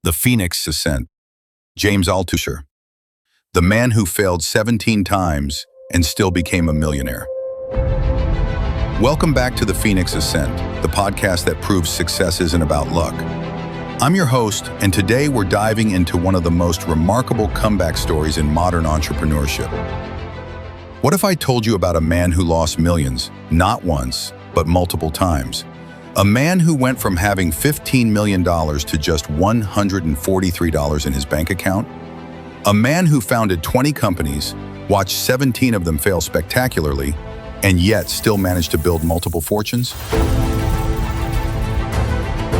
The Phoenix Ascent. James Altucher, the man who failed 17 times and still became a millionaire. Welcome back to The Phoenix Ascent, the podcast that proves success isn't about luck. I'm your host, and today we're diving into one of the most remarkable comeback stories in modern entrepreneurship. What if I told you about a man who lost millions, not once, but multiple times? A man who went from having $15 million to just $143 in his bank account? A man who founded 20 companies, watched 17 of them fail spectacularly, and yet still managed to build multiple fortunes?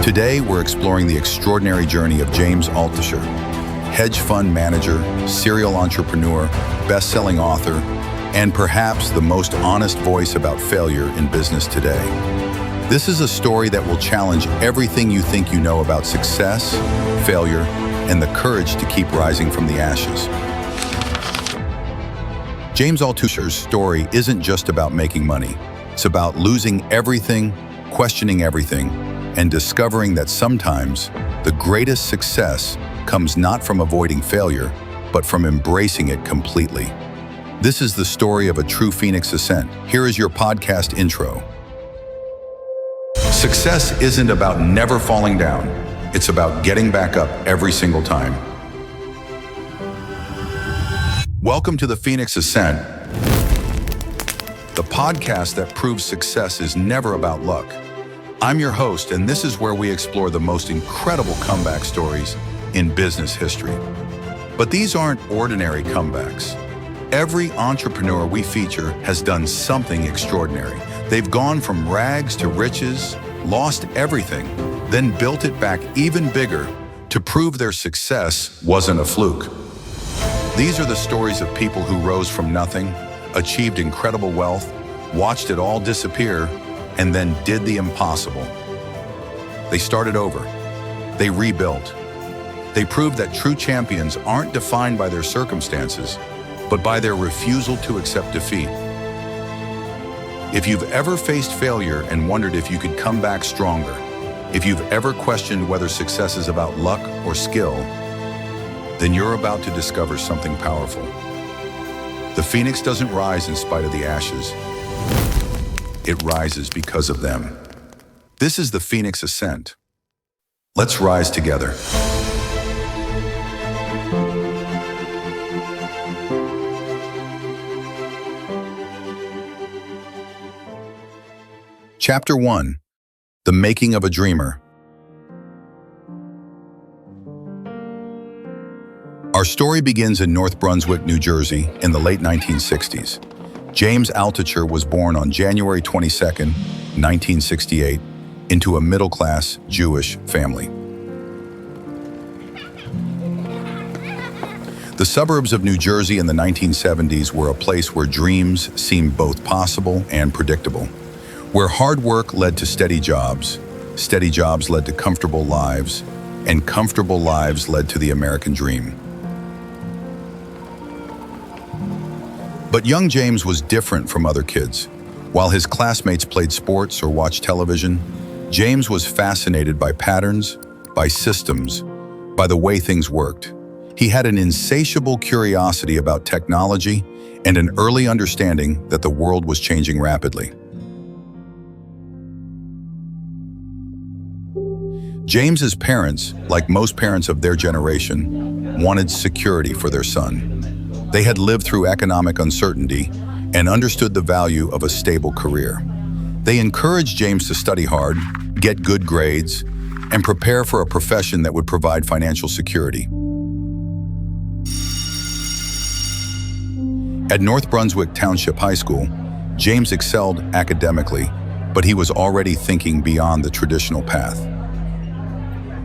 Today, we're exploring the extraordinary journey of James Altucher, hedge fund manager, serial entrepreneur, best-selling author, and perhaps the most honest voice about failure in business today. This is a story that will challenge everything you think you know about success, failure, and the courage to keep rising from the ashes. James Altucher's story isn't just about making money. It's about losing everything, questioning everything, and discovering that sometimes the greatest success comes not from avoiding failure, but from embracing it completely. This is the story of a true Phoenix Ascent. Here is your podcast intro. Success isn't about never falling down. It's about getting back up every single time. Welcome to the Phoenix Ascent, the podcast that proves success is never about luck. I'm your host, and this is where we explore the most incredible comeback stories in business history. But these aren't ordinary comebacks. Every entrepreneur we feature has done something extraordinary. They've gone from rags to riches, lost everything, then built it back even bigger to prove their success wasn't a fluke. These are the stories of people who rose from nothing, achieved incredible wealth, watched it all disappear, and then did the impossible. They started over. They rebuilt. They proved that true champions aren't defined by their circumstances, but by their refusal to accept defeat. If you've ever faced failure and wondered if you could come back stronger, if you've ever questioned whether success is about luck or skill, then you're about to discover something powerful. The phoenix doesn't rise in spite of the ashes. It rises because of them. This is the Phoenix Ascent. Let's rise together. Chapter 1. The Making of a Dreamer. Our story begins in North Brunswick, New Jersey, in the late 1960s. James Altucher was born on January 22, 1968, into a middle-class Jewish family. The suburbs of New Jersey in the 1970s were a place where dreams seemed both possible and predictable, where hard work led to steady jobs led to comfortable lives, and comfortable lives led to the American dream. But young James was different from other kids. While his classmates played sports or watched television, James was fascinated by patterns, by systems, by the way things worked. He had an insatiable curiosity about technology and an early understanding that the world was changing rapidly. James's parents, like most parents of their generation, wanted security for their son. They had lived through economic uncertainty and understood the value of a stable career. They encouraged James to study hard, get good grades, and prepare for a profession that would provide financial security. At North Brunswick Township High School, James excelled academically, but he was already thinking beyond the traditional path.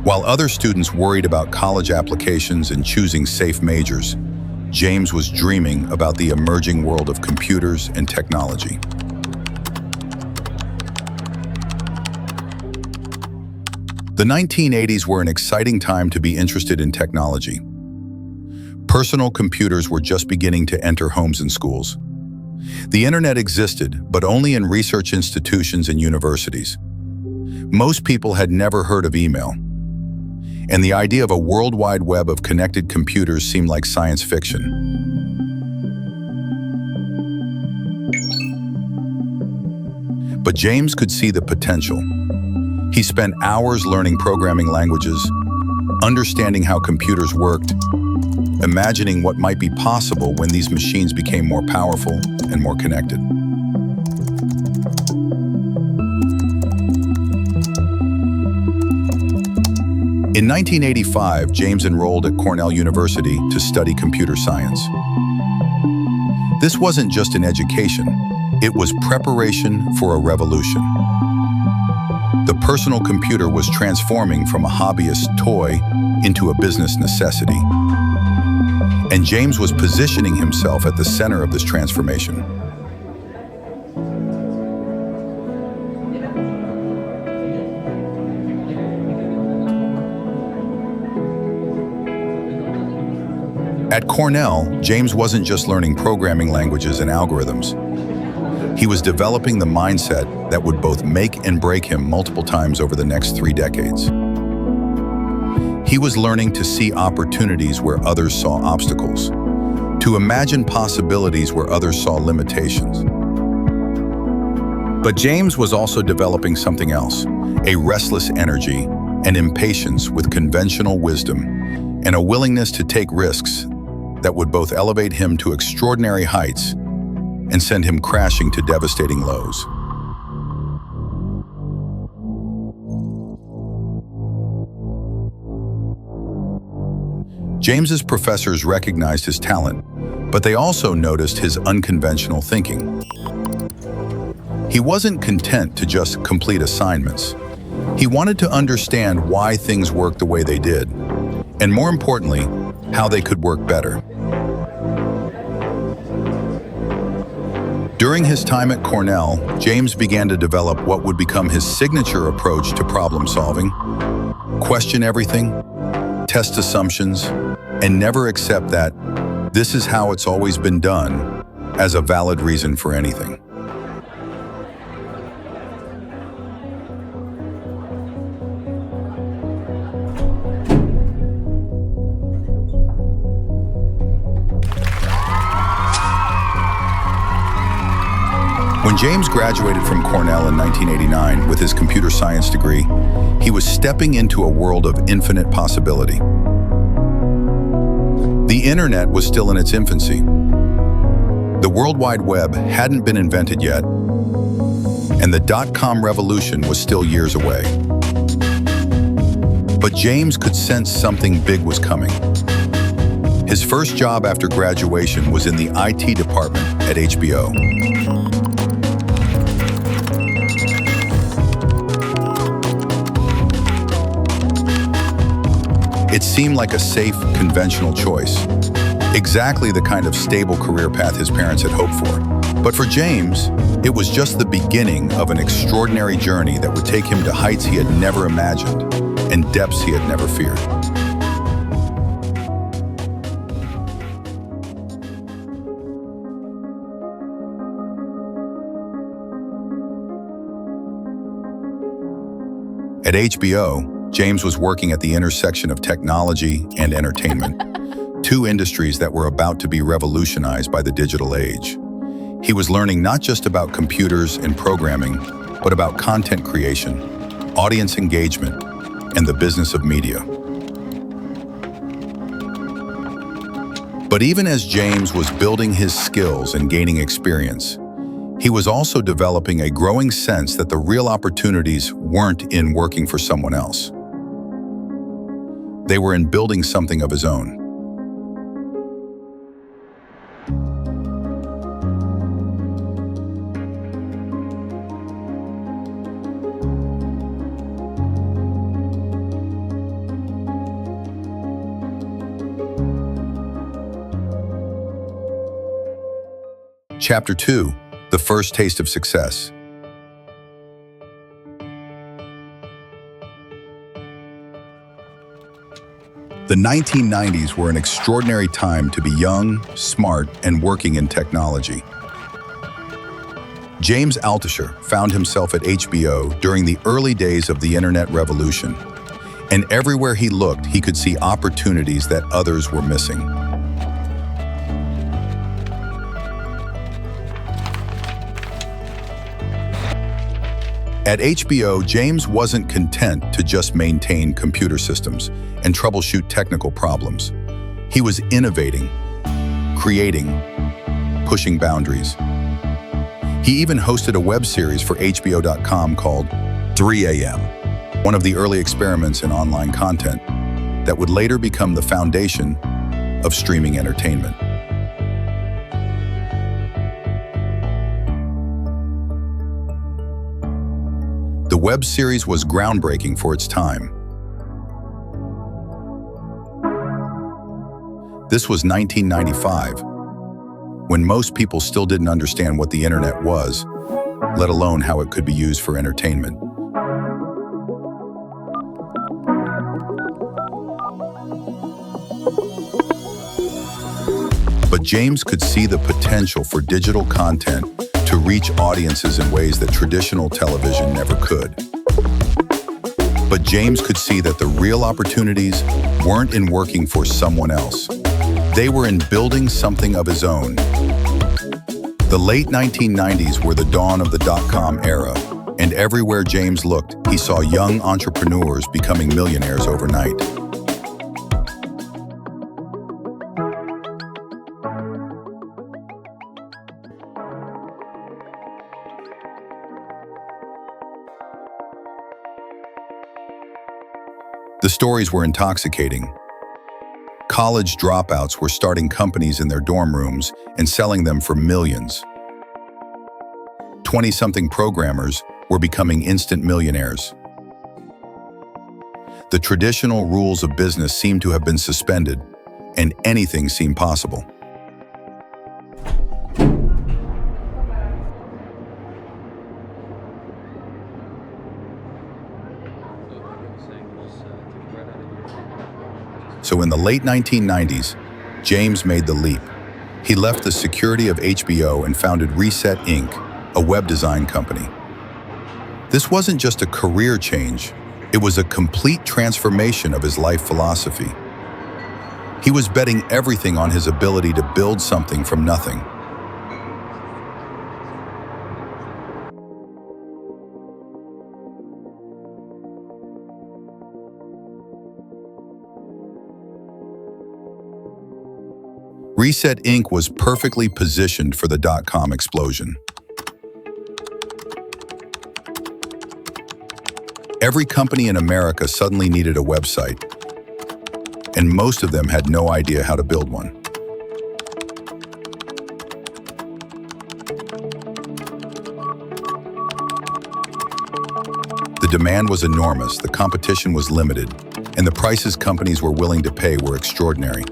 While other students worried about college applications and choosing safe majors, James was dreaming about the emerging world of computers and technology. The 1980s were an exciting time to be interested in technology. Personal computers were just beginning to enter homes and schools. The internet existed, but only in research institutions and universities. Most people had never heard of email. and the idea of a worldwide web of connected computers seemed like science fiction. But James could see the potential. He spent hours learning programming languages, understanding how computers worked, imagining what might be possible when these machines became more powerful and more connected. In 1985, James enrolled at Cornell University to study computer science. This wasn't just an education, it was preparation for a revolution. The personal computer was transforming from a hobbyist toy into a business necessity. And James was positioning himself at the center of this transformation. At Cornell, James wasn't just learning programming languages and algorithms. He was developing the mindset that would both make and break him multiple times over the next 3 decades. He was learning to see opportunities where others saw obstacles, to imagine possibilities where others saw limitations. But James was also developing something else, a restless energy, an impatience with conventional wisdom, and a willingness to take risks that would both elevate him to extraordinary heights and send him crashing to devastating lows. James's professors recognized his talent, but they also noticed his unconventional thinking. He wasn't content to just complete assignments. He wanted to understand why things worked the way they did, and more importantly, how they could work better. During his time at Cornell, James began to develop what would become his signature approach to problem solving: question everything, test assumptions, and never accept that this is how it's always been done as a valid reason for anything. When James graduated from Cornell in 1989 with his computer science degree, he was stepping into a world of infinite possibility. The internet was still in its infancy. The World Wide Web hadn't been invented yet, and the dot-com revolution was still years away. But James could sense something big was coming. His first job after graduation was in the IT department at HBO. It seemed like a safe, conventional choice. Exactly the kind of stable career path his parents had hoped for. But for James, it was just the beginning of an extraordinary journey that would take him to heights he had never imagined and depths he had never feared. At HBO, James was working at the intersection of technology and entertainment, two industries that were about to be revolutionized by the digital age. He was learning not just about computers and programming, but about content creation, audience engagement, and the business of media. But even as James was building his skills and gaining experience, he was also developing a growing sense that the real opportunities weren't in working for someone else. They were in building something of his own. Chapter 2: The First Taste of Success. The 1990s were an extraordinary time to be young, smart, and working in technology. James Altucher found himself at HBO during the early days of the internet revolution. And everywhere he looked, he could see opportunities that others were missing. At HBO, James wasn't content to just maintain computer systems and troubleshoot technical problems. He was innovating, creating, pushing boundaries. He even hosted a web series for HBO.com called 3 AM, one of the early experiments in online content that would later become the foundation of streaming entertainment. The web series was groundbreaking for its time. This was 1995, when most people still didn't understand what the internet was, let alone how it could be used for entertainment. But James could see the potential for digital content to reach audiences in ways that traditional television never could. But James could see that the real opportunities weren't in working for someone else. They were in building something of his own. The late 1990s were the dawn of the dot-com era, and everywhere James looked, he saw young entrepreneurs becoming millionaires overnight. The stories were intoxicating. College dropouts were starting companies in their dorm rooms and selling them for millions. 20-something programmers were becoming instant millionaires. The traditional rules of business seemed to have been suspended, and anything seemed possible. So in the late 1990s, James made the leap. He left the security of HBO and founded Reset Inc., a web design company. This wasn't just a career change, it was a complete transformation of his life philosophy. He was betting everything on his ability to build something from nothing. Reset Inc. was perfectly positioned for the dot-com explosion. Every company in America suddenly needed a website, and most of them had no idea how to build one. The demand was enormous, the competition was limited, and the prices companies were willing to pay were extraordinary.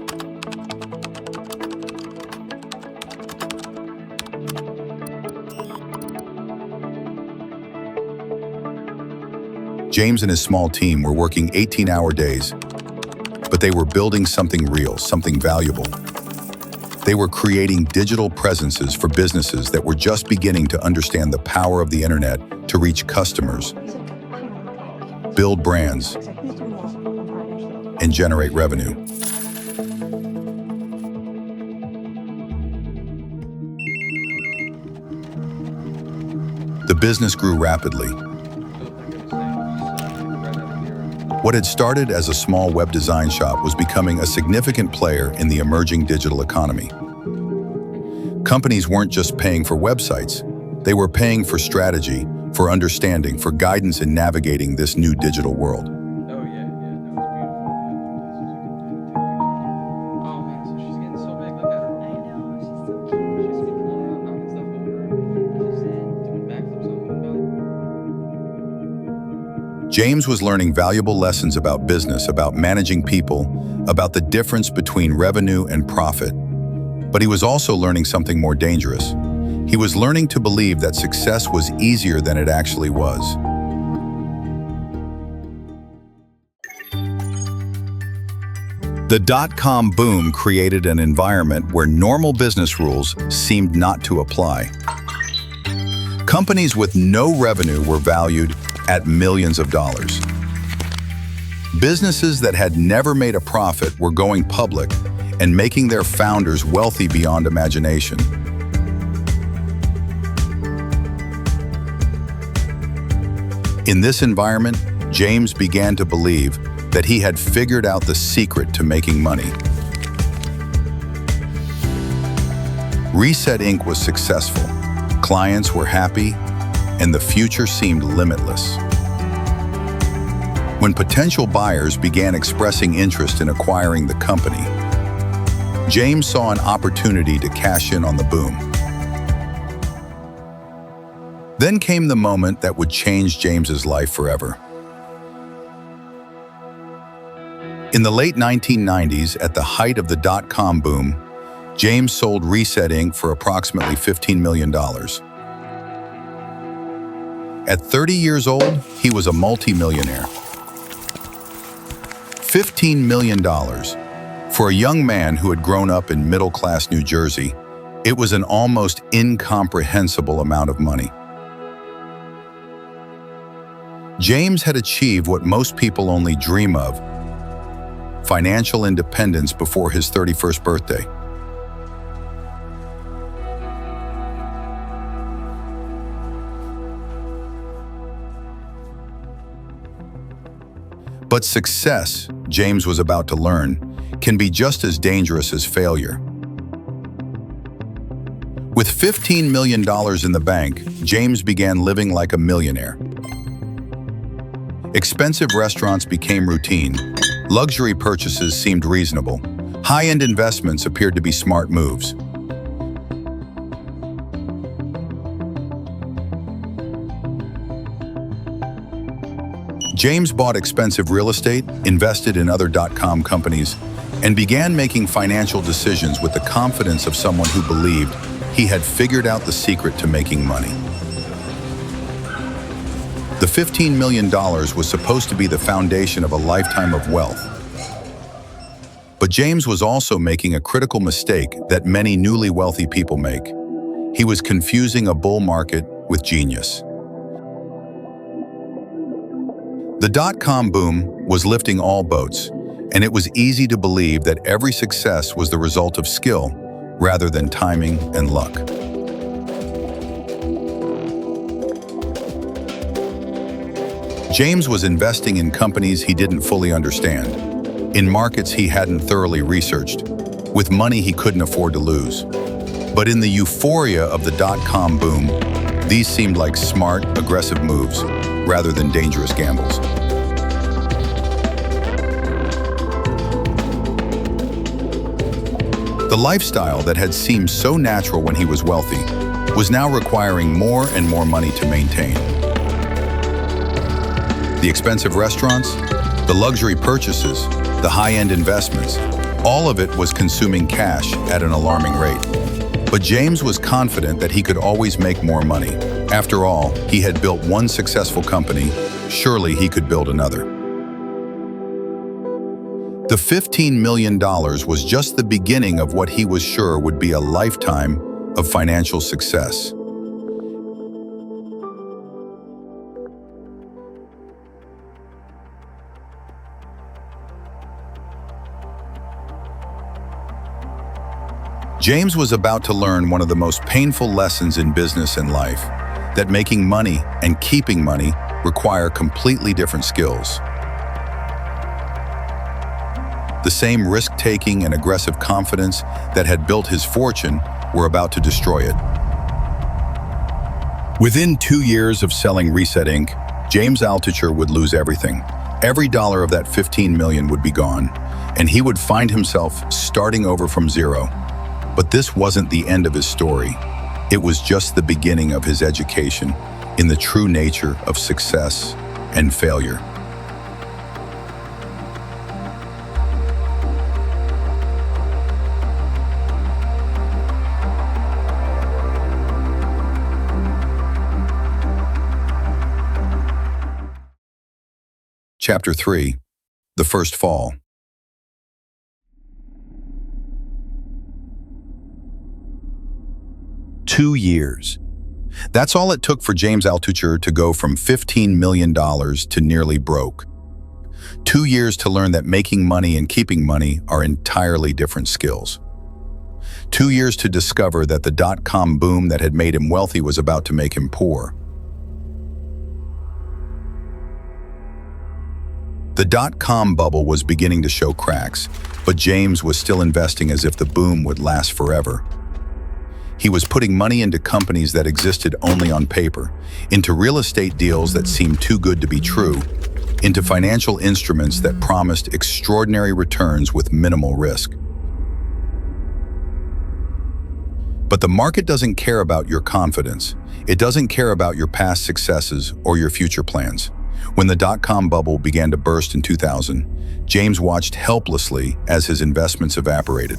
James and his small team were working 18-hour days, but they were building something real, something valuable. They were creating digital presences for businesses that were just beginning to understand the power of the internet to reach customers, build brands, and generate revenue. The business grew rapidly. What had started as a small web design shop was becoming a significant player in the emerging digital economy. Companies weren't just paying for websites, they were paying for strategy, for understanding, for guidance in navigating this new digital world. James was learning valuable lessons about business, about managing people, about the difference between revenue and profit. But he was also learning something more dangerous. He was learning to believe that success was easier than it actually was. The dot-com boom created an environment where normal business rules seemed not to apply. Companies with no revenue were valued at millions of dollars. Businesses that had never made a profit were going public and making their founders wealthy beyond imagination. In this environment, James began to believe that he had figured out the secret to making money. Reset Inc. was successful, clients were happy, and the future seemed limitless. When potential buyers began expressing interest in acquiring the company, James saw an opportunity to cash in on the boom. Then came the moment that would change James's life forever. In the late 1990s, at the height of the dot-com boom, James sold Reset Inc. for approximately $15 million. At 30 years old, he was a multi-millionaire. $15 million. For a young man who had grown up in middle-class New Jersey, it was an almost incomprehensible amount of money. James had achieved what most people only dream of: financial independence before his 31st birthday. But success, James was about to learn, can be just as dangerous as failure. With $15 million in the bank, James began living like a millionaire. Expensive restaurants became routine. Luxury purchases seemed reasonable. High-end investments appeared to be smart moves. James bought expensive real estate, invested in other dot-com companies, and began making financial decisions with the confidence of someone who believed he had figured out the secret to making money. The $15 million was supposed to be the foundation of a lifetime of wealth. But James was also making a critical mistake that many newly wealthy people make. He was confusing a bull market with genius. The dot-com boom was lifting all boats, and it was easy to believe that every success was the result of skill rather than timing and luck. James was investing in companies he didn't fully understand, in markets he hadn't thoroughly researched, with money he couldn't afford to lose. But in the euphoria of the dot-com boom, these seemed like smart, aggressive moves rather than dangerous gambles. The lifestyle that had seemed so natural when he was wealthy was now requiring more and more money to maintain. The expensive restaurants, the luxury purchases, the high-end investments, all of it was consuming cash at an alarming rate. But James was confident that he could always make more money. After all, he had built one successful company, surely he could build another. The $15 million was just the beginning of what he was sure would be a lifetime of financial success. James was about to learn one of the most painful lessons in business and life, that making money and keeping money require completely different skills. The same risk-taking and aggressive confidence that had built his fortune were about to destroy it. Within 2 years of selling Reset Inc., James Altucher would lose everything. Every dollar of that $15 million would be gone, and he would find himself starting over from zero. But this wasn't the end of his story. It was just the beginning of his education in the true nature of success and failure. Chapter 3: The First Fall. "2 years. That's all it took for James Altucher to go from $15 million to nearly broke. 2 years to learn that making money and keeping money are entirely different skills. 2 years to discover that the dot-com boom that had made him wealthy was about to make him poor. The dot-com bubble was beginning to show cracks, but James was still investing as if the boom would last forever. He was putting money into companies that existed only on paper, into real estate deals that seemed too good to be true, into financial instruments that promised extraordinary returns with minimal risk. But the market doesn't care about your confidence. It doesn't care about your past successes or your future plans. When the dot-com bubble began to burst in 2000, James watched helplessly as his investments evaporated.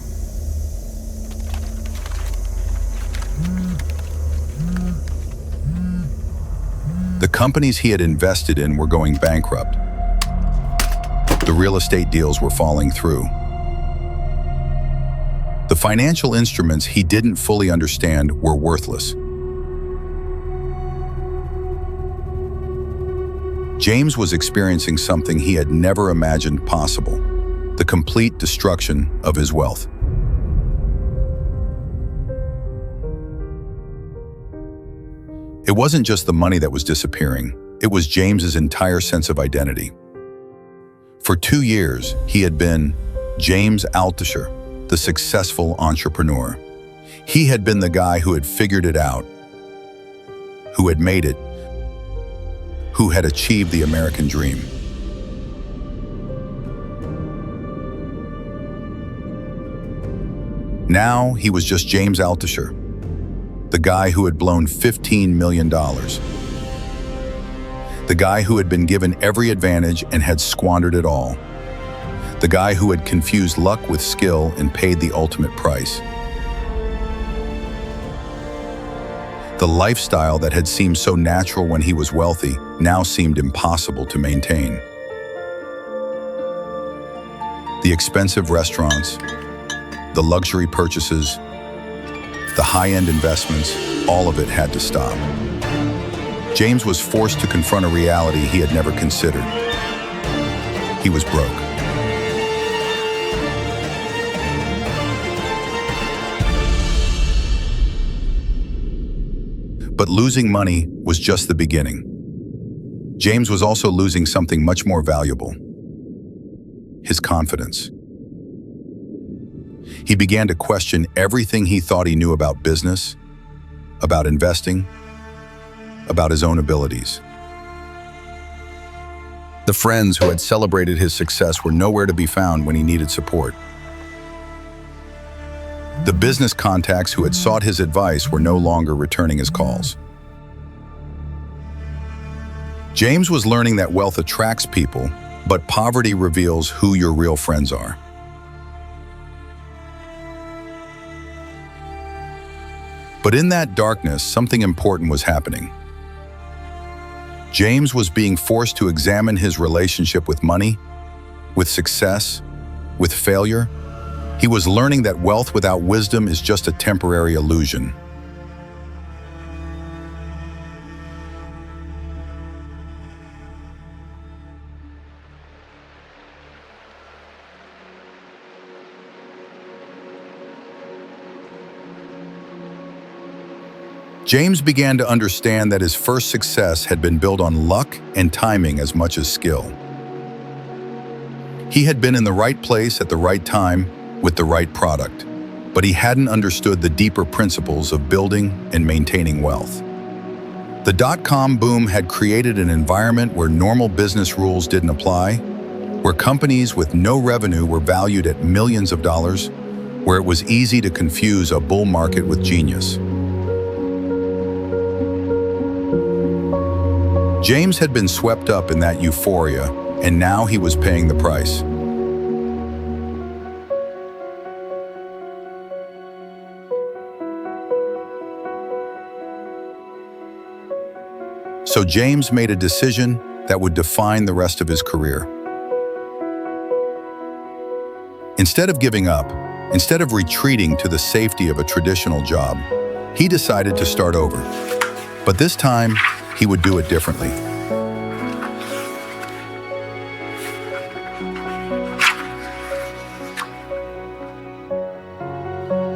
The companies he had invested in were going bankrupt. The real estate deals were falling through. The financial instruments he didn't fully understand were worthless. James was experiencing something he had never imagined possible: the complete destruction of his wealth. It wasn't just the money that was disappearing, it was James's entire sense of identity. For 2 years, he had been James Altucher, the successful entrepreneur. He had been the guy who had figured it out, who had made it, who had achieved the American dream. Now he was just James Altucher, the guy who had blown $15 million. The guy who had been given every advantage and had squandered it all. The guy who had confused luck with skill and paid the ultimate price. The lifestyle that had seemed so natural when he was wealthy now seemed impossible to maintain. The expensive restaurants, the luxury purchases, the high-end investments, all of it had to stop. James was forced to confront a reality he had never considered. He was broke. But losing money was just the beginning. James was also losing something much more valuable: his confidence. He began to question everything he thought he knew about business, about investing, about his own abilities. The friends who had celebrated his success were nowhere to be found when he needed support. The business contacts who had sought his advice were no longer returning his calls. James was learning that wealth attracts people, but poverty reveals who your real friends are. But in that darkness, something important was happening. James was being forced to examine his relationship with money, with success, with failure. He was learning that wealth without wisdom is just a temporary illusion. James began to understand that his first success had been built on luck and timing as much as skill. He had been in the right place at the right time with the right product, but he hadn't understood the deeper principles of building and maintaining wealth. The dot-com boom had created an environment where normal business rules didn't apply, where companies with no revenue were valued at millions of dollars, where it was easy to confuse a bull market with genius. James had been swept up in that euphoria, and now he was paying the price. So James made a decision that would define the rest of his career. Instead of giving up, instead of retreating to the safety of a traditional job, he decided to start over. But this time, he would do it differently.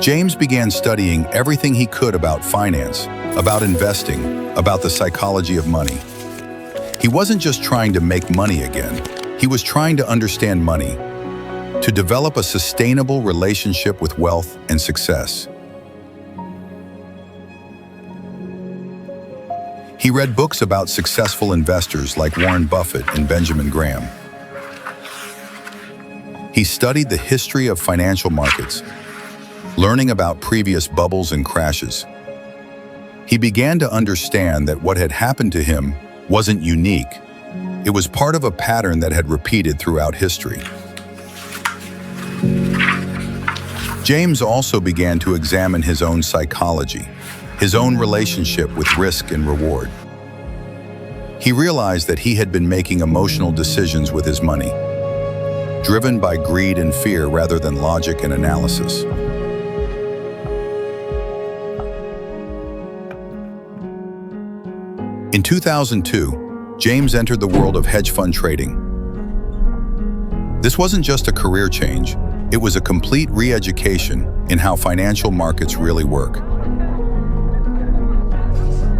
James began studying everything he could about finance, about investing, about the psychology of money. He wasn't just trying to make money again. He was trying to understand money, to develop a sustainable relationship with wealth and success. He read books about successful investors like Warren Buffett and Benjamin Graham. He studied the history of financial markets, learning about previous bubbles and crashes. He began to understand that what had happened to him wasn't unique. It was part of a pattern that had repeated throughout history. James also began to examine his own psychology, his own relationship with risk and reward. He realized that he had been making emotional decisions with his money, driven by greed and fear rather than logic and analysis. In 2002, James entered the world of hedge fund trading. This wasn't just a career change, it was a complete re-education in how financial markets really work.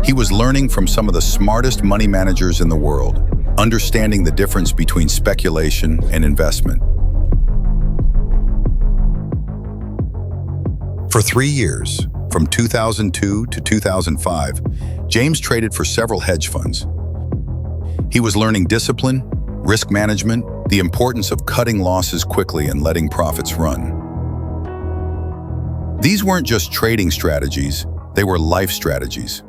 He was learning from some of the smartest money managers in the world, understanding the difference between speculation and investment. For 3 years, from 2002 to 2005, James traded for several hedge funds. He was learning discipline, risk management, the importance of cutting losses quickly and letting profits run. These weren't just trading strategies, they were life strategies.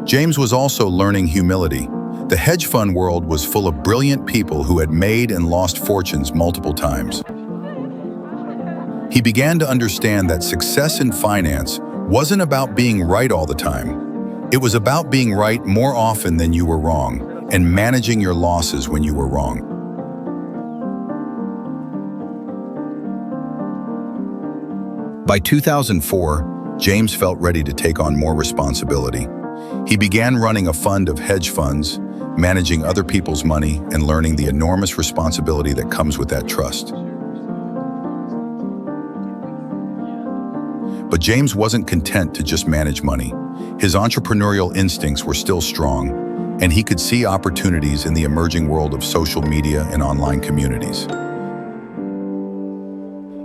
James was also learning humility. The hedge fund world was full of brilliant people who had made and lost fortunes multiple times. He began to understand that success in finance wasn't about being right all the time. It was about being right more often than you were wrong and managing your losses when you were wrong. By 2004, James felt ready to take on more responsibility. He began running a fund of hedge funds, managing other people's money, and learning the enormous responsibility that comes with that trust. But James wasn't content to just manage money. His entrepreneurial instincts were still strong, and he could see opportunities in the emerging world of social media and online communities.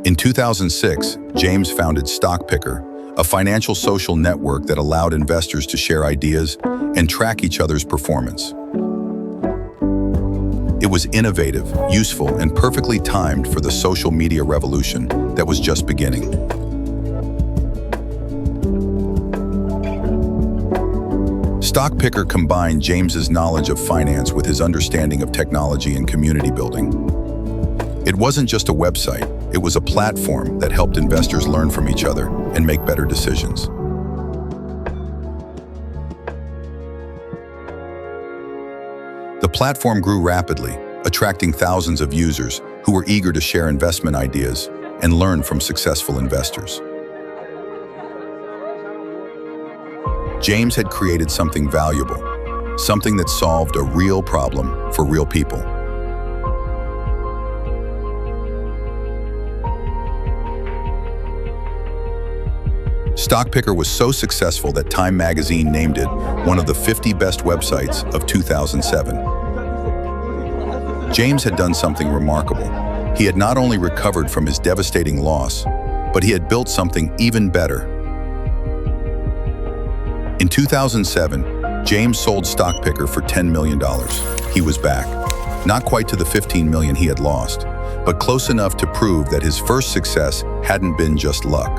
In 2006, James founded StockPickr, a financial social network that allowed investors to share ideas and track each other's performance. It was innovative, useful, and perfectly timed for the social media revolution that was just beginning. StockPickr combined James's knowledge of finance with his understanding of technology and community building. It wasn't just a website, it was a platform that helped investors learn from each other and make better decisions. The platform grew rapidly, attracting thousands of users who were eager to share investment ideas and learn from successful investors. James had created something valuable, something that solved a real problem for real people. StockPickr was so successful that Time magazine named it one of the 50 best websites of 2007. James had done something remarkable. He had not only recovered from his devastating loss, but he had built something even better. In 2007, James sold StockPickr for $10 million. He was back. Not quite to the $15 million he had lost, but close enough to prove that his first success hadn't been just luck.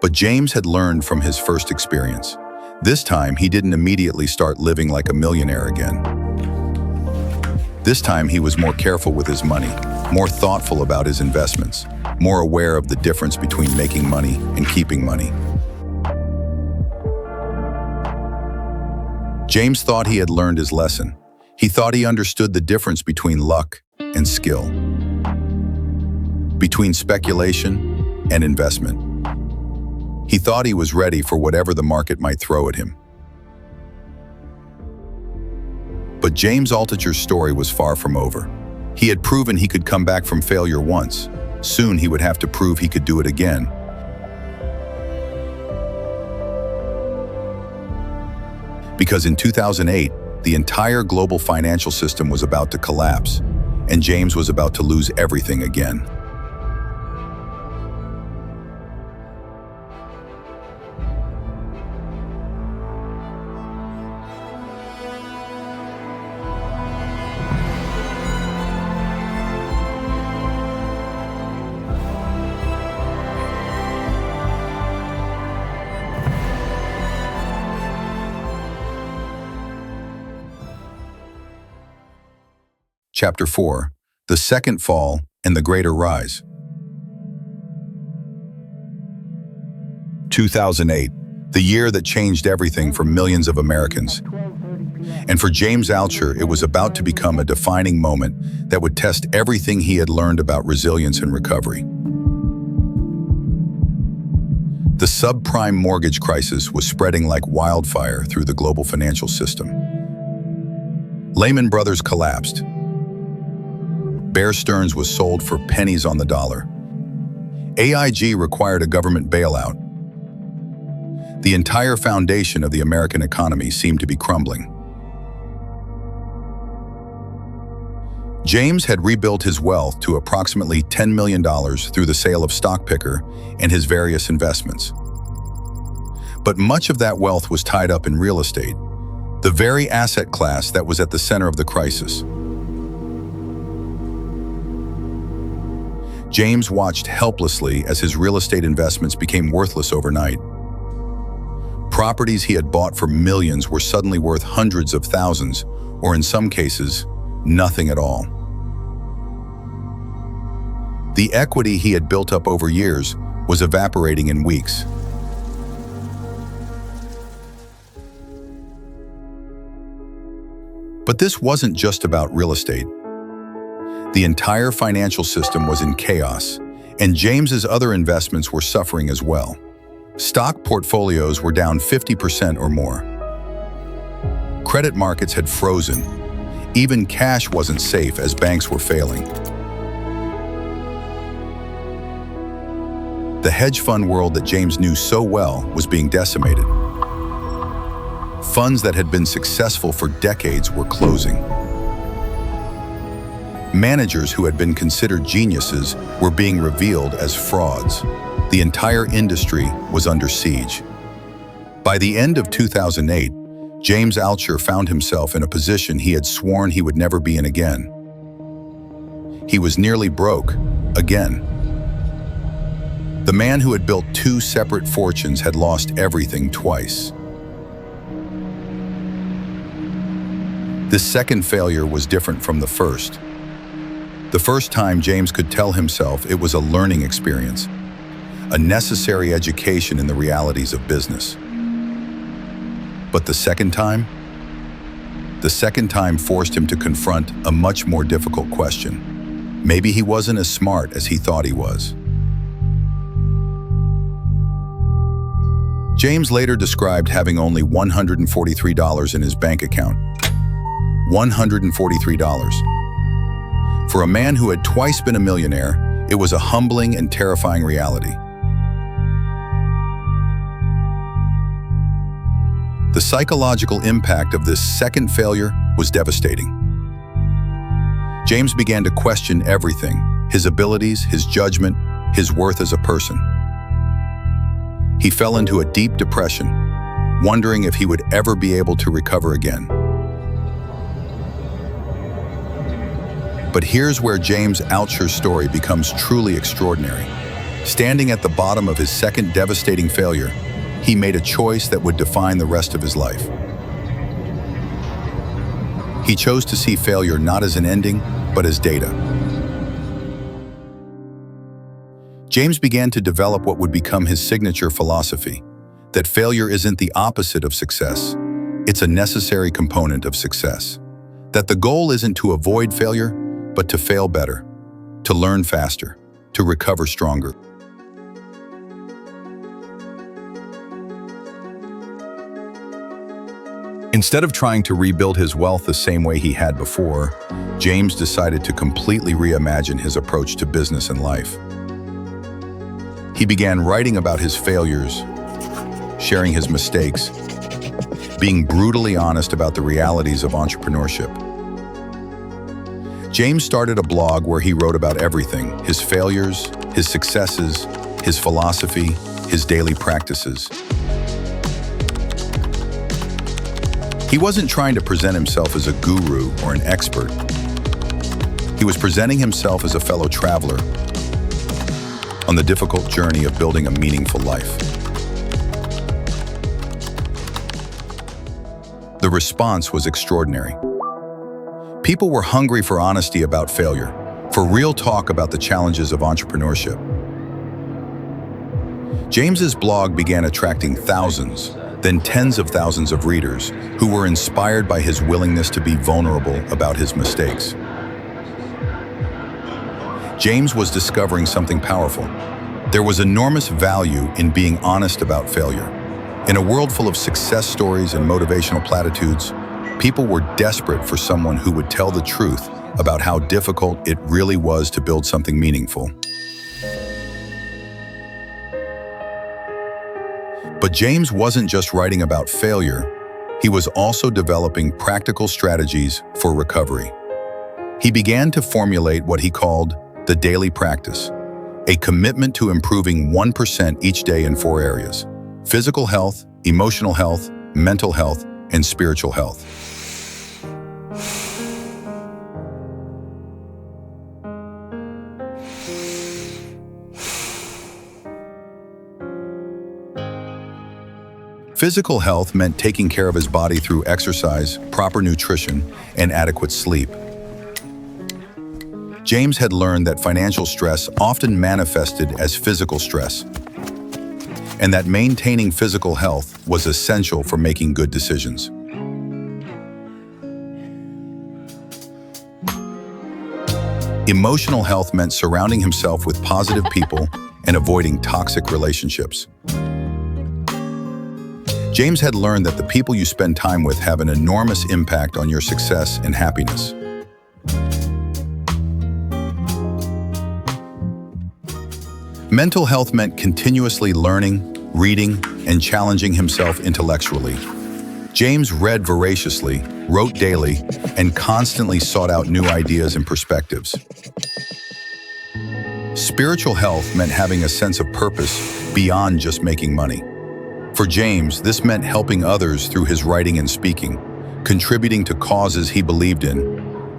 But James had learned from his first experience. This time, he didn't immediately start living like a millionaire again. This time, he was more careful with his money, more thoughtful about his investments, more aware of the difference between making money and keeping money. James thought he had learned his lesson. He thought he understood the difference between luck and skill, between speculation and investment. He thought he was ready for whatever the market might throw at him. But James Altucher's story was far from over. He had proven he could come back from failure once. Soon he would have to prove he could do it again. Because in 2008, the entire global financial system was about to collapse, and James was about to lose everything again. Chapter 4: The Second Fall and the Greater Rise. 2008, the year that changed everything for millions of Americans. And for James Altucher, it was about to become a defining moment that would test everything he had learned about resilience and recovery. The subprime mortgage crisis was spreading like wildfire through the global financial system. Lehman Brothers collapsed. Bear Stearns was sold for pennies on the dollar. AIG required a government bailout. The entire foundation of the American economy seemed to be crumbling. James had rebuilt his wealth to approximately $10 million through the sale of StockPickr and his various investments. But much of that wealth was tied up in real estate, the very asset class that was at the center of the crisis. James watched helplessly as his real estate investments became worthless overnight. Properties he had bought for millions were suddenly worth hundreds of thousands, or in some cases, nothing at all. The equity he had built up over years was evaporating in weeks. But this wasn't just about real estate. The entire financial system was in chaos, and James's other investments were suffering as well. Stock portfolios were down 50% or more. Credit markets had frozen. Even cash wasn't safe as banks were failing. The hedge fund world that James knew so well was being decimated. Funds that had been successful for decades were closing. Managers who had been considered geniuses were being revealed as frauds. The entire industry was under siege. By the end of 2008, James Altucher found himself in a position he had sworn he would never be in again. He was nearly broke, again. The man who had built two separate fortunes had lost everything twice. This second failure was different from the first. The first time, James could tell himself it was a learning experience, a necessary education in the realities of business. But the second time forced him to confront a much more difficult question. Maybe he wasn't as smart as he thought he was. James later described having only $143 in his bank account. $143. For a man who had twice been a millionaire, it was a humbling and terrifying reality. The psychological impact of this second failure was devastating. James began to question everything: his abilities, his judgment, his worth as a person. He fell into a deep depression, wondering if he would ever be able to recover again. But here's where James Altucher's story becomes truly extraordinary. Standing at the bottom of his second devastating failure, he made a choice that would define the rest of his life. He chose to see failure not as an ending, but as data. James began to develop what would become his signature philosophy: that failure isn't the opposite of success, it's a necessary component of success. That the goal isn't to avoid failure, but to fail better, to learn faster, to recover stronger. Instead of trying to rebuild his wealth the same way he had before, James decided to completely reimagine his approach to business and life. He began writing about his failures, sharing his mistakes, being brutally honest about the realities of entrepreneurship. James started a blog where he wrote about everything: his failures, his successes, his philosophy, his daily practices. He wasn't trying to present himself as a guru or an expert. He was presenting himself as a fellow traveler on the difficult journey of building a meaningful life. The response was extraordinary. People were hungry for honesty about failure, for real talk about the challenges of entrepreneurship. James's blog began attracting thousands, then tens of thousands of readers who were inspired by his willingness to be vulnerable about his mistakes. James was discovering something powerful. There was enormous value in being honest about failure. In a world full of success stories and motivational platitudes, people were desperate for someone who would tell the truth about how difficult it really was to build something meaningful. But James wasn't just writing about failure, he was also developing practical strategies for recovery. He began to formulate what he called the daily practice, a commitment to improving 1% each day in 4 areas: physical health, emotional health, mental health, and spiritual health. Physical health meant taking care of his body through exercise, proper nutrition, and adequate sleep. James had learned that financial stress often manifested as physical stress, and that maintaining physical health was essential for making good decisions. Emotional health meant surrounding himself with positive people and avoiding toxic relationships. James had learned that the people you spend time with have an enormous impact on your success and happiness. Mental health meant continuously learning, reading, and challenging himself intellectually. James read voraciously, wrote daily, and constantly sought out new ideas and perspectives. Spiritual health meant having a sense of purpose beyond just making money. For James, this meant helping others through his writing and speaking, contributing to causes he believed in,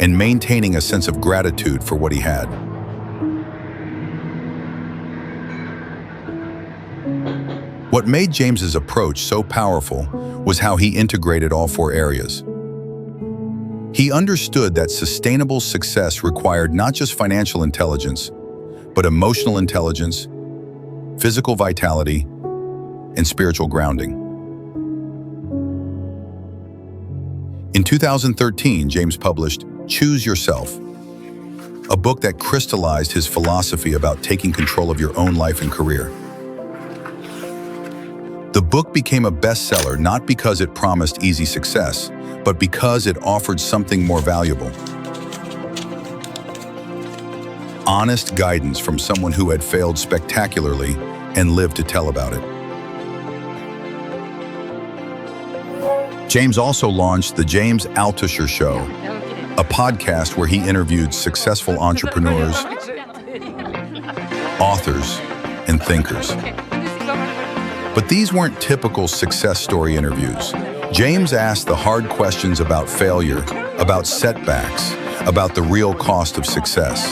and maintaining a sense of gratitude for what he had. What made James's approach so powerful was how he integrated all 4 areas. He understood that sustainable success required not just financial intelligence, but emotional intelligence, physical vitality, and spiritual grounding. In 2013, James published Choose Yourself, a book that crystallized his philosophy about taking control of your own life and career. The book became a bestseller not because it promised easy success, but because it offered something more valuable: honest guidance from someone who had failed spectacularly and lived to tell about it. James also launched the James Altucher Show, a podcast where he interviewed successful entrepreneurs, authors, and thinkers. But these weren't typical success story interviews. James asked the hard questions about failure, about setbacks, about the real cost of success.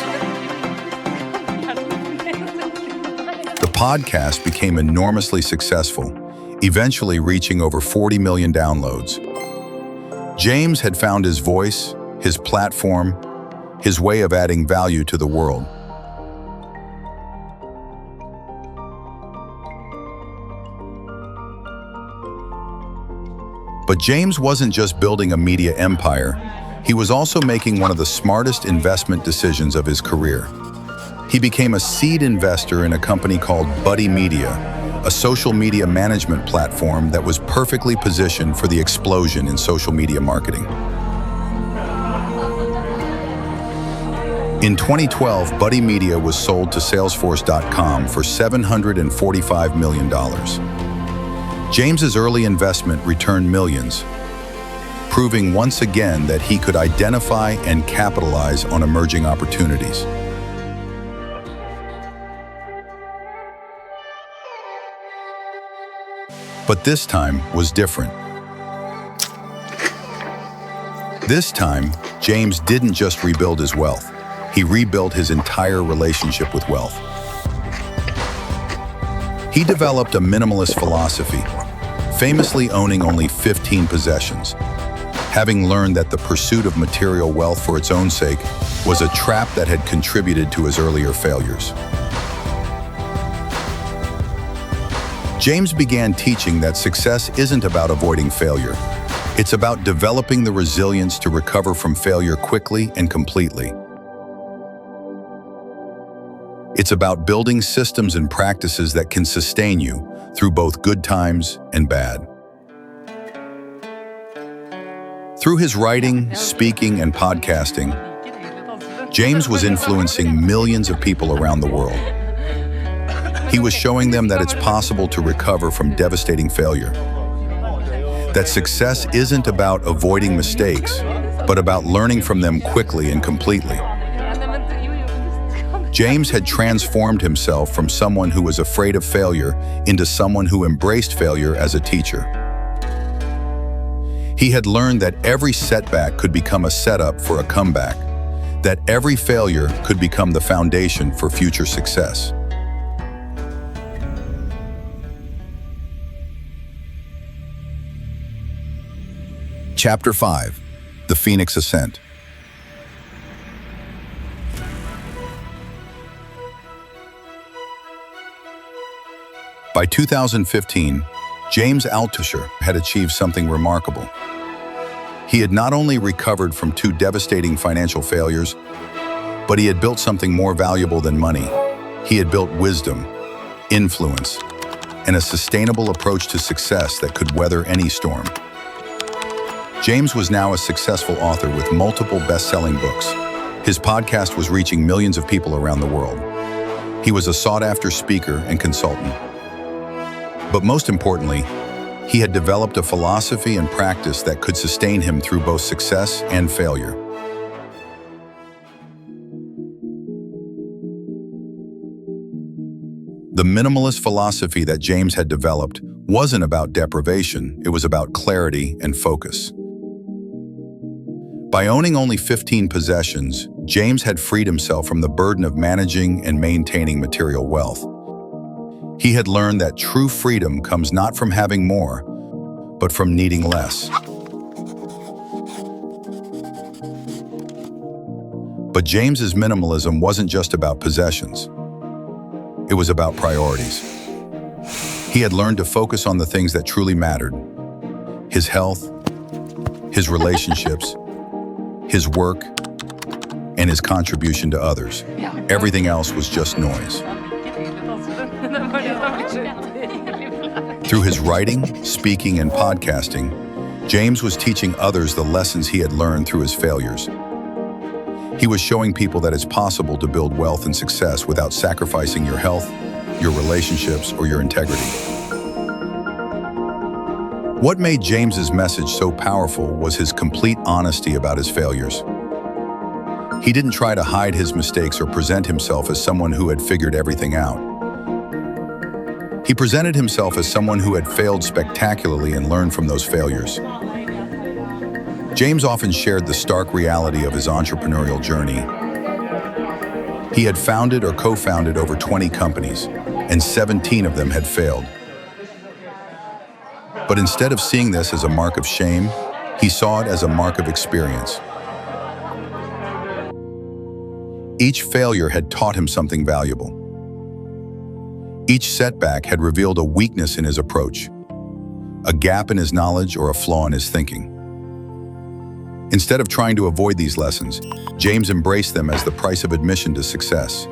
The podcast became enormously successful, eventually reaching over 40 million downloads. James had found his voice, his platform, his way of adding value to the world. But James wasn't just building a media empire, he was also making one of the smartest investment decisions of his career. He became a seed investor in a company called Buddy Media, a social media management platform that was perfectly positioned for the explosion in social media marketing. In 2012, Buddy Media was sold to Salesforce.com for $745 million. James's early investment returned millions, proving once again that he could identify and capitalize on emerging opportunities. But this time was different. This time, James didn't just rebuild his wealth. He rebuilt his entire relationship with wealth. He developed a minimalist philosophy, famously owning only 15 possessions, having learned that the pursuit of material wealth for its own sake was a trap that had contributed to his earlier failures. James began teaching that success isn't about avoiding failure. It's about developing the resilience to recover from failure quickly and completely. It's about building systems and practices that can sustain you through both good times and bad. Through his writing, speaking, and podcasting, James was influencing millions of people around the world. He was showing them that it's possible to recover from devastating failure. That success isn't about avoiding mistakes, but about learning from them quickly and completely. James had transformed himself from someone who was afraid of failure into someone who embraced failure as a teacher. He had learned that every setback could become a setup for a comeback, that every failure could become the foundation for future success. Chapter 5: The Phoenix Ascent. By 2015, James Altucher had achieved something remarkable. He had not only recovered from 2 devastating financial failures, but he had built something more valuable than money. He had built wisdom, influence, and a sustainable approach to success that could weather any storm. James was now a successful author with multiple best-selling books. His podcast was reaching millions of people around the world. He was a sought-after speaker and consultant. But most importantly, he had developed a philosophy and practice that could sustain him through both success and failure. The minimalist philosophy that James had developed wasn't about deprivation, it was about clarity and focus. By owning only 15 possessions, James had freed himself from the burden of managing and maintaining material wealth. He had learned that true freedom comes not from having more, but from needing less. But James's minimalism wasn't just about possessions. It was about priorities. He had learned to focus on the things that truly mattered: his health, his relationships, his work, and his contribution to others. Everything else was just noise. Through his writing, speaking, and podcasting, James was teaching others the lessons he had learned through his failures. He was showing people that it's possible to build wealth and success without sacrificing your health, your relationships, or your integrity. What made James's message so powerful was his complete honesty about his failures. He didn't try to hide his mistakes or present himself as someone who had figured everything out. He presented himself as someone who had failed spectacularly and learned from those failures. James often shared the stark reality of his entrepreneurial journey. He had founded or co-founded over 20 companies, and 17 of them had failed. But instead of seeing this as a mark of shame, he saw it as a mark of experience. Each failure had taught him something valuable. Each setback had revealed a weakness in his approach, a gap in his knowledge, or a flaw in his thinking. Instead of trying to avoid these lessons, James embraced them as the price of admission to success.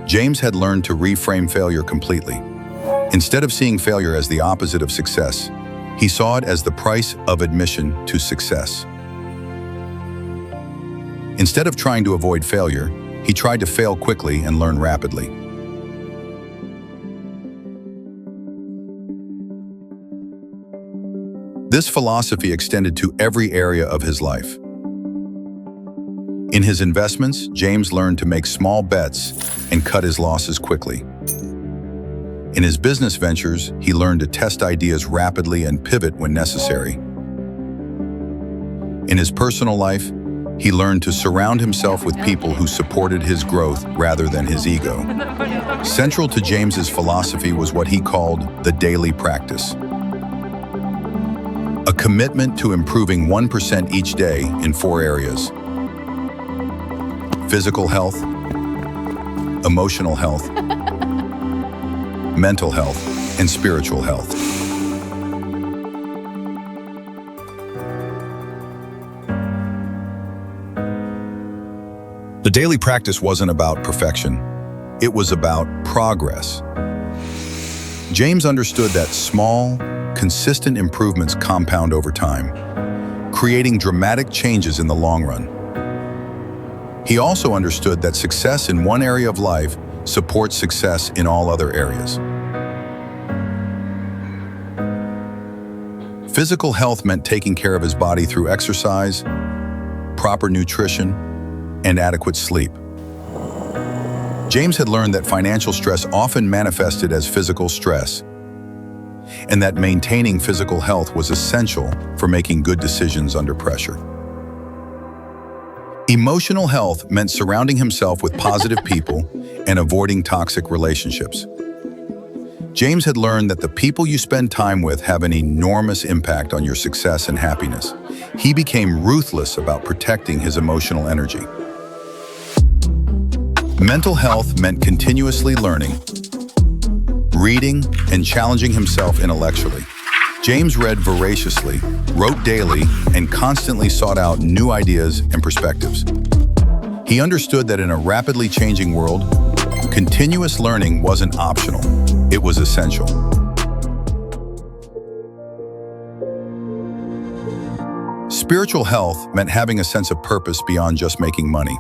James had learned to reframe failure completely. Instead of seeing failure as the opposite of success, he saw it as the price of admission to success. Instead of trying to avoid failure, he tried to fail quickly and learn rapidly. This philosophy extended to every area of his life. In his investments, James learned to make small bets and cut his losses quickly. In his business ventures, he learned to test ideas rapidly and pivot when necessary. In his personal life, he learned to surround himself with people who supported his growth rather than his ego. Central to James's philosophy was what he called the daily practice. A commitment to improving 1% each day in 4 areas: physical health, emotional health, mental health, and spiritual health. The daily practice wasn't about perfection. It was about progress. James understood that small, consistent improvements compound over time, creating dramatic changes in the long run. He also understood that success in one area of life supports success in all other areas. Physical health meant taking care of his body through exercise, proper nutrition, and adequate sleep. James had learned that financial stress often manifested as physical stress, and that maintaining physical health was essential for making good decisions under pressure. Emotional health meant surrounding himself with positive people and avoiding toxic relationships. James had learned that the people you spend time with have an enormous impact on your success and happiness. He became ruthless about protecting his emotional energy. Mental health meant continuously learning, reading, and challenging himself intellectually. James read voraciously, wrote daily, and constantly sought out new ideas and perspectives. He understood that in a rapidly changing world, continuous learning wasn't optional, it was essential. Spiritual health meant having a sense of purpose beyond just making money.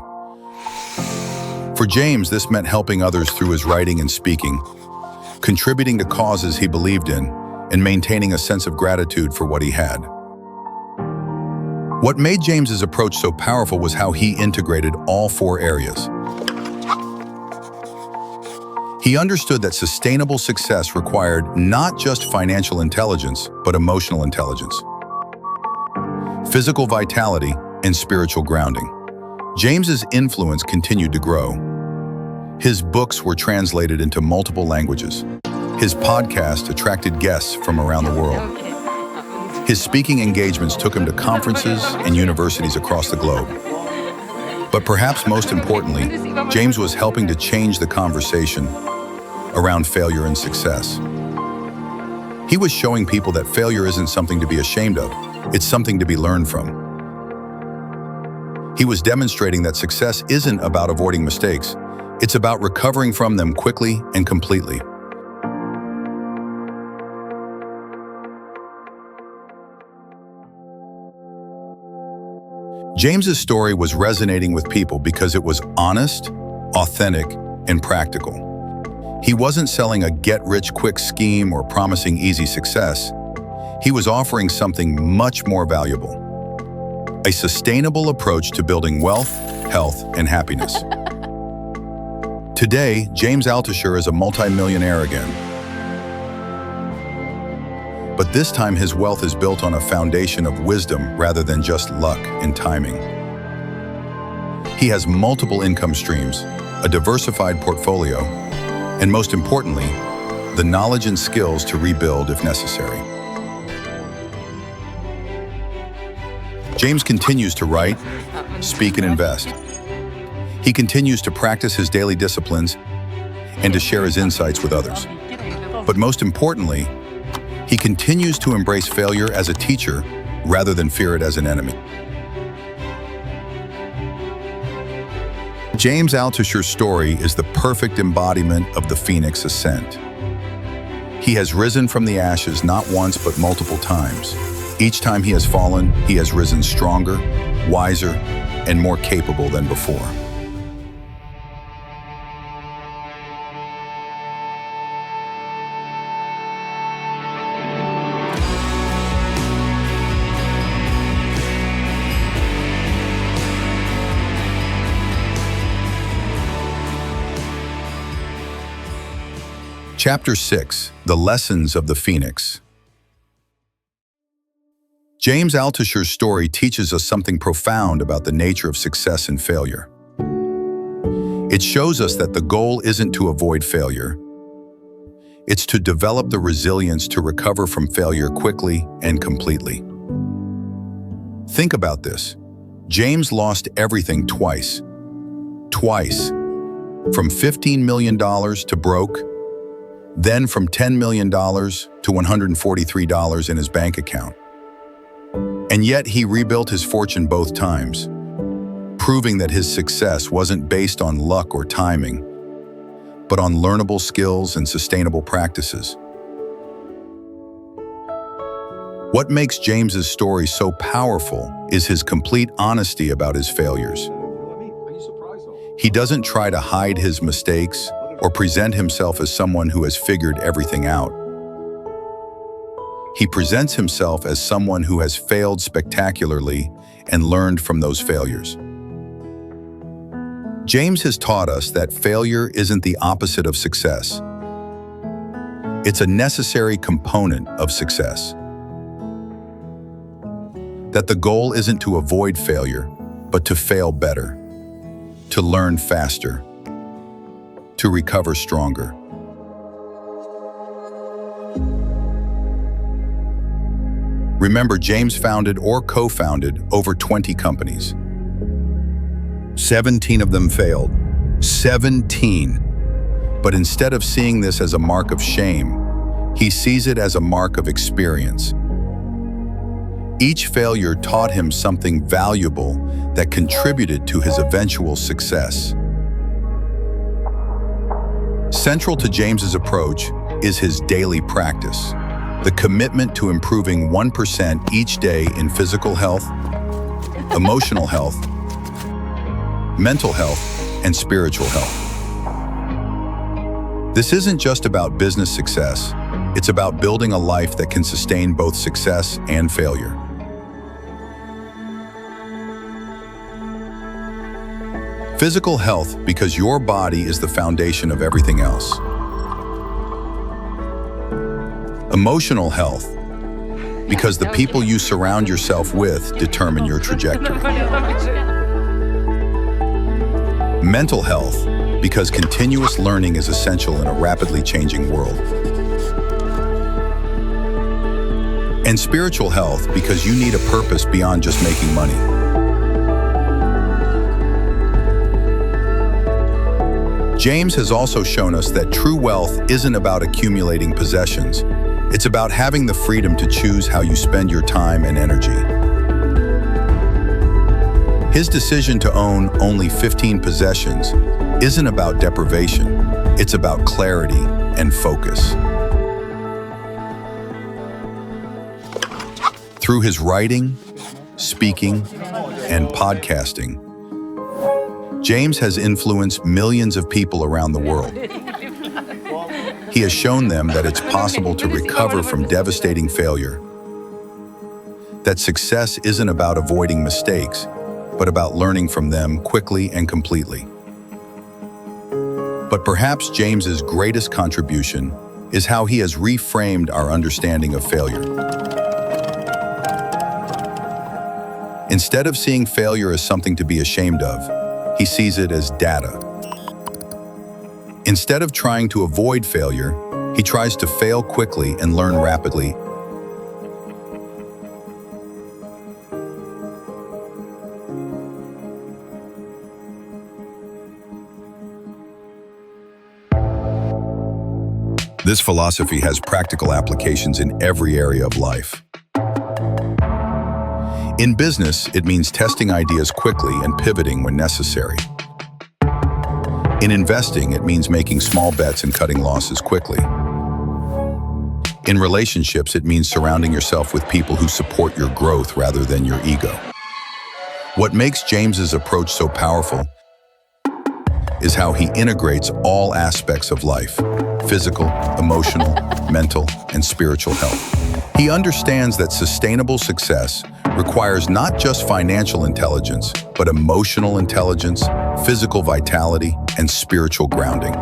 For James, this meant helping others through his writing and speaking, contributing to causes he believed in, and maintaining a sense of gratitude for what he had. What made James's approach so powerful was how he integrated all 4 areas. He understood that sustainable success required not just financial intelligence, but emotional intelligence, physical vitality, and spiritual grounding. James's influence continued to grow. His books were translated into multiple languages. His podcast attracted guests from around the world. His speaking engagements took him to conferences and universities across the globe. But perhaps most importantly, James was helping to change the conversation around failure and success. He was showing people that failure isn't something to be ashamed of, it's something to be learned from. He was demonstrating that success isn't about avoiding mistakes, it's about recovering from them quickly and completely. James's story was resonating with people because it was honest, authentic, and practical. He wasn't selling a get-rich-quick scheme or promising easy success. He was offering something much more valuable: a sustainable approach to building wealth, health, and happiness. Today, James Altucher is a multimillionaire again. But this time his wealth is built on a foundation of wisdom rather than just luck and timing. He has multiple income streams, a diversified portfolio, and most importantly, the knowledge and skills to rebuild if necessary. James continues to write, speak, and invest. He continues to practice his daily disciplines and to share his insights with others. But most importantly, he continues to embrace failure as a teacher rather than fear it as an enemy. James Altucher's story is the perfect embodiment of the Phoenix Ascent. He has risen from the ashes not once but multiple times. Each time he has fallen, he has risen stronger, wiser, and more capable than before. Chapter 6: The Lessons of the Phoenix. James Altucher's story teaches us something profound about the nature of success and failure. It shows us that the goal isn't to avoid failure. It's to develop the resilience to recover from failure quickly and completely. Think about this. James lost everything twice. Twice. From $15 million to broke, then from $10 million to $143 in his bank account. And yet he rebuilt his fortune both times, proving that his success wasn't based on luck or timing, but on learnable skills and sustainable practices. What makes James's story so powerful is his complete honesty about his failures. He doesn't try to hide his mistakes or present himself as someone who has figured everything out. He presents himself as someone who has failed spectacularly and learned from those failures. James has taught us that failure isn't the opposite of success. It's a necessary component of success. That the goal isn't to avoid failure, but to fail better, to learn faster, to recover stronger. Remember, James founded or co-founded over 20 companies. 17 of them failed. 17. But instead of seeing this as a mark of shame, he sees it as a mark of experience. Each failure taught him something valuable that contributed to his eventual success. Central to James's approach is his daily practice, the commitment to improving 1% each day in physical health, emotional health, mental health, and spiritual health. This isn't just about business success, it's about building a life that can sustain both success and failure. Physical health, because your body is the foundation of everything else. Emotional health, because the people you surround yourself with determine your trajectory. Mental health, because continuous learning is essential in a rapidly changing world. And spiritual health, because you need a purpose beyond just making money. James has also shown us that true wealth isn't about accumulating possessions. It's about having the freedom to choose how you spend your time and energy. His decision to own only 15 possessions isn't about deprivation. It's about clarity and focus. Through his writing, speaking, and podcasting, James has influenced millions of people around the world. He has shown them that it's possible to recover from devastating failure, that success isn't about avoiding mistakes, but about learning from them quickly and completely. But perhaps James's greatest contribution is how he has reframed our understanding of failure. Instead of seeing failure as something to be ashamed of, he sees it as data. Instead of trying to avoid failure, he tries to fail quickly and learn rapidly. This philosophy has practical applications in every area of life. In business, it means testing ideas quickly and pivoting when necessary. In investing, it means making small bets and cutting losses quickly. In relationships, it means surrounding yourself with people who support your growth rather than your ego. What makes James's approach so powerful is how he integrates all aspects of life: physical, emotional, mental, and spiritual health. He understands that sustainable success requires not just financial intelligence, but emotional intelligence, physical vitality, and spiritual grounding.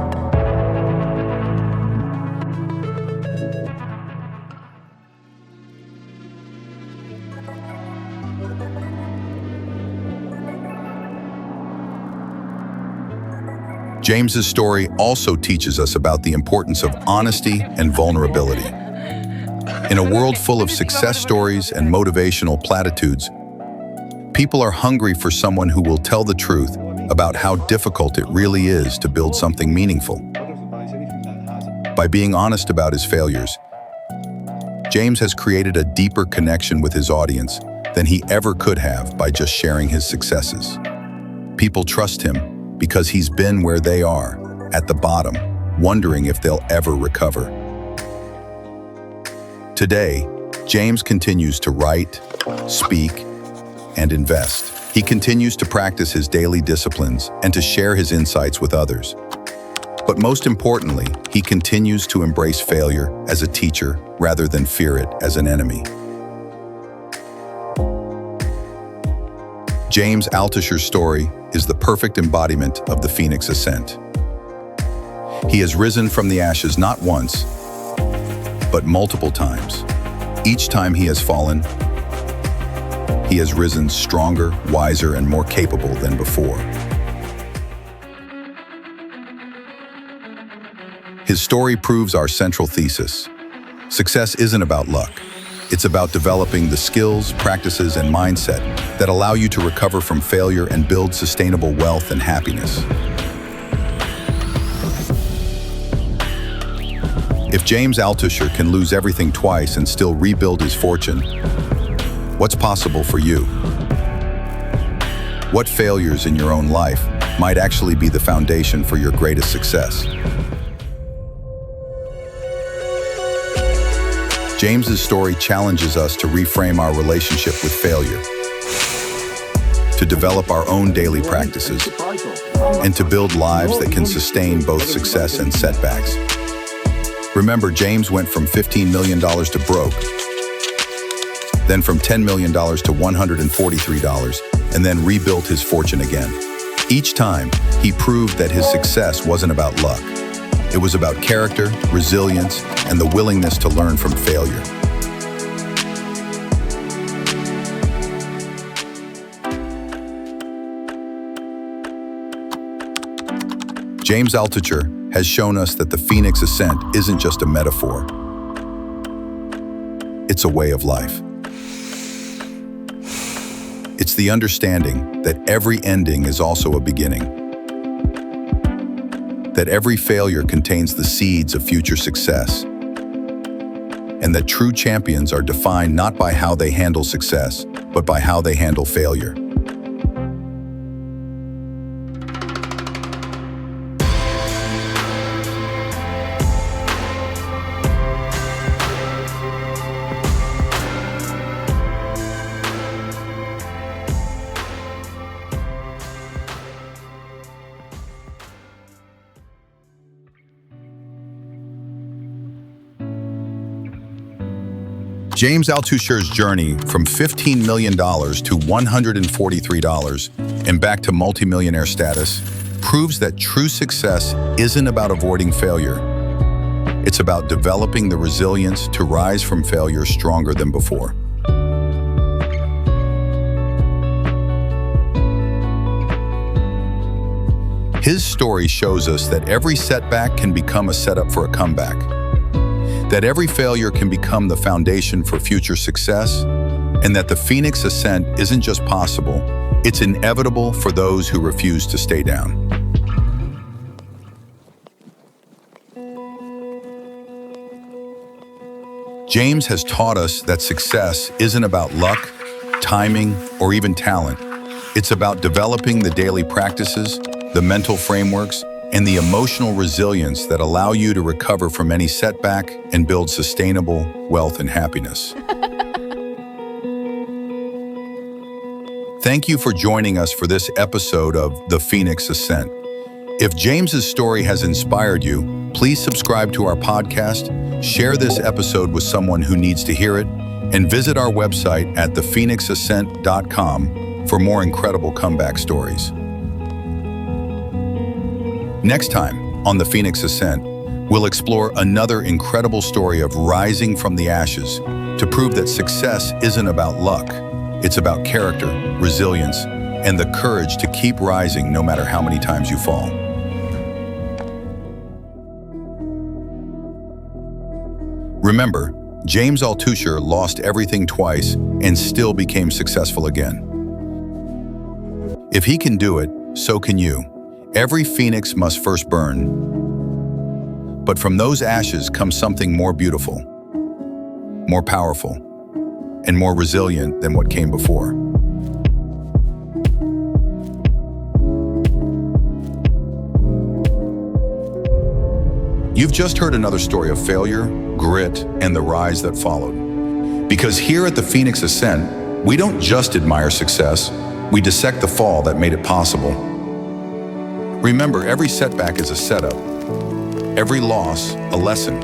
James's story also teaches us about the importance of honesty and vulnerability. In a world full of success stories and motivational platitudes, people are hungry for someone who will tell the truth about how difficult it really is to build something meaningful. By being honest about his failures, James has created a deeper connection with his audience than he ever could have by just sharing his successes. People trust him because he's been where they are, at the bottom, wondering if they'll ever recover. Today, James continues to write, speak, and invest. He continues to practice his daily disciplines and to share his insights with others. But most importantly, he continues to embrace failure as a teacher rather than fear it as an enemy. James Altucher's story is the perfect embodiment of the Phoenix Ascent. He has risen from the ashes not once, but multiple times. Each time he has fallen, he has risen stronger, wiser, and more capable than before. His story proves our central thesis. Success isn't about luck. It's about developing the skills, practices, and mindset that allow you to recover from failure and build sustainable wealth and happiness. If James Altucher can lose everything twice and still rebuild his fortune, what's possible for you? What failures in your own life might actually be the foundation for your greatest success? James's story challenges us to reframe our relationship with failure, to develop our own daily practices, and to build lives that can sustain both success and setbacks. Remember, James went from $15 million to broke, then from $10 million to $143, and then rebuilt his fortune again. Each time, he proved that his success wasn't about luck. It was about character, resilience, and the willingness to learn from failure. James Altucher has shown us that the Phoenix Ascent isn't just a metaphor. It's a way of life. It's the understanding that every ending is also a beginning, that every failure contains the seeds of future success, and that true champions are defined not by how they handle success, but by how they handle failure. James Altucher's journey from $15 million to $143 and back to multimillionaire status proves that true success isn't about avoiding failure. It's about developing the resilience to rise from failure stronger than before. His story shows us that every setback can become a setup for a comeback, that every failure can become the foundation for future success, and that the Phoenix Ascent isn't just possible, it's inevitable for those who refuse to stay down. James has taught us that success isn't about luck, timing, or even talent. It's about developing the daily practices, the mental frameworks, and the emotional resilience that allow you to recover from any setback and build sustainable wealth and happiness. Thank you for joining us for this episode of The Phoenix Ascent. If James's story has inspired you, please subscribe to our podcast, share this episode with someone who needs to hear it, and visit our website at thephoenixascent.com for more incredible comeback stories. Next time on The Phoenix Ascent, we'll explore another incredible story of rising from the ashes to prove that success isn't about luck. It's about character, resilience, and the courage to keep rising no matter how many times you fall. Remember, James Altucher lost everything twice and still became successful again. If he can do it, so can you. Every phoenix must first burn. But from those ashes comes something more beautiful, more powerful, and more resilient than what came before. You've just heard another story of failure, grit, and the rise that followed. Because here at the Phoenix Ascent, we don't just admire success, we dissect the fall that made it possible. Remember, every setback is a setup, every loss a lesson,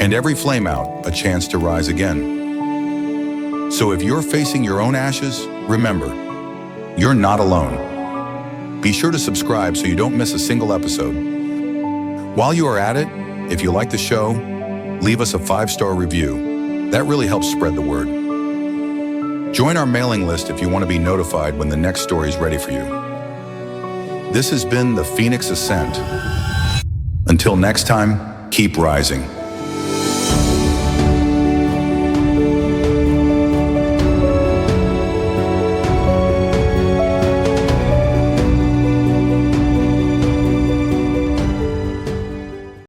and every flameout a chance to rise again. So if you're facing your own ashes, remember, you're not alone. Be sure to subscribe so you don't miss a single episode. While you are at it, if you like the show, leave us a 5-star review. That really helps spread the word. Join our mailing list if you want to be notified when the next story is ready for you. This has been the Phoenix Ascent. Until next time, keep rising.